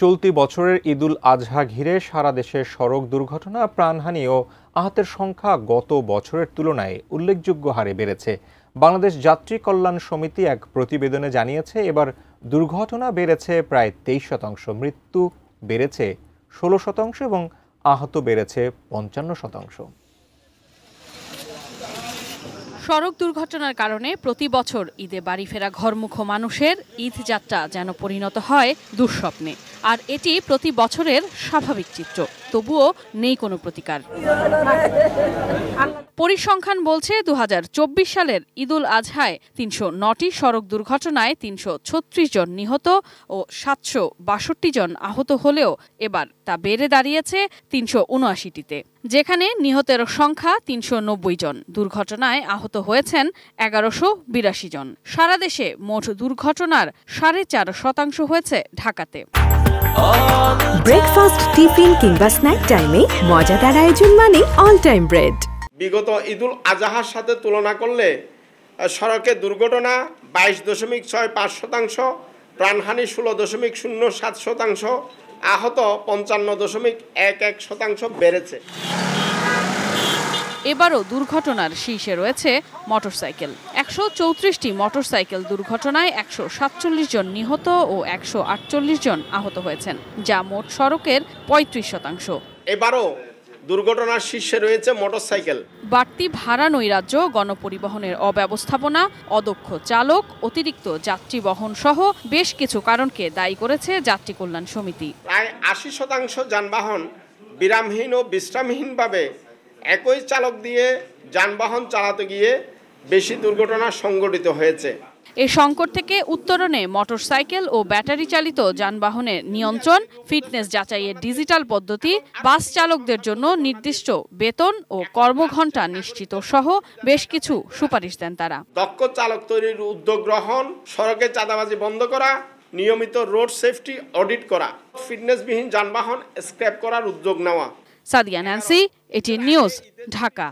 চলতি বছরের ঈদুল আজহা ঘিরে সারা দেশে সড়ক দুর্ঘটনা, প্রাণহানি ও আহতের সংখ্যা গত বছরের তুলনায় উল্লেখযোগ্য হারে বেড়েছে। বাংলাদেশ যাত্রী কল্যাণ সমিতি এক প্রতিবেদনে জানিয়েছে, এবার দুর্ঘটনা বেড়েছে প্রায় 23%, মৃত্যু বেড়েছে 16% এবং আহত বেড়েছে 55%। সড়ক দুর্ঘটনার কারণে প্রতি বছর ঈদে বাড়ি ফেরা ঘরমুখ মানুষের ঈদ যাত্রা যেন পরিণত হয় দুঃস্বপ্নে। আর এটি প্রতি বছরের স্বাভাবিক চিত্র, তবুও নেই কোনো প্রতিকার। পরিসংখ্যান বলছে 2024 সালের ঈদুল আজহায় 309টি সড়ক দুর্ঘটনায় 336 জন নিহত ও 762 জন আহত হলেও এবার তা বেড়ে দাঁড়িয়েছে 379টিতে, যেখানে নিহতের সংখ্যা 390 জন। দুর্ঘটনায় আহত হয়েছেন 1182 জন। সারা দেশে মোট দুর্ঘটনার 4.5% হয়েছে ঢাকাতে। ব্রেকফাস্ট, টিফিন কিংবা স্ন্যাক টাইমে মজাদার আয়োজন মানে অল টাইম ব্রেড। বিগত ঈদুল আজহার সাথে তুলনা করলে সড়কে দুর্ঘটনা 22.65%, প্রাণহানি 16.07%, আহত 55.11% বেড়েছে। এবারও দুর্ঘটনার শীর্ষে রয়েছে মোটরসাইকেল। 134টি মোটরসাইকেল দুর্ঘটনায় 147 জন নিহত ও 148 জন আহত হয়েছেন, যা মোট সড়কের 35%। এবারও দুর্ঘটনার শীর্ষে রয়েছে মোটরসাইকেল। বাড়তি ভাড়া নৈরাজ্য, গণপরিবহনের অব্যবস্থাপনা, অদক্ষ চালক, অতিরিক্ত যাত্রী বহন সহ বেশ কিছু কারণকে দায়ী করেছে যাত্রী কল্যাণ সমিতি। প্রায় 80% যানবাহন বিরামহীন ও বিশ্রামহীনভাবে একই চালক দিয়ে যানবাহন চালাতে গিয়ে বেশি দুর্ঘটনা সংঘটিত হয়েছে। এই সংকট থেকে উত্তরণে মোটরসাইকেল ও ব্যাটারি চালিত যানবাহনের নিয়ন্ত্রণ, ফিটনেস যাচাইয়ের ডিজিটাল পদ্ধতি, বাস চালকদের জন্য নির্দিষ্ট বেতন ও কর্মঘণ্টা নিশ্চিত সহ বেশ কিছু সুপারিশ দেন তারা। দক্ষ চালক তৈরির উদ্যোগ গ্রহণ, সড়কে চাঁদাবাজি বন্ধ করা, নিয়মিত রোড সেফটি অডিট করা, ফিটনেসবিহীন যানবাহন স্ক্র্যাপ করার উদ্যোগ নেওয়া। Sadia Nancy, ATN news, Dhaka.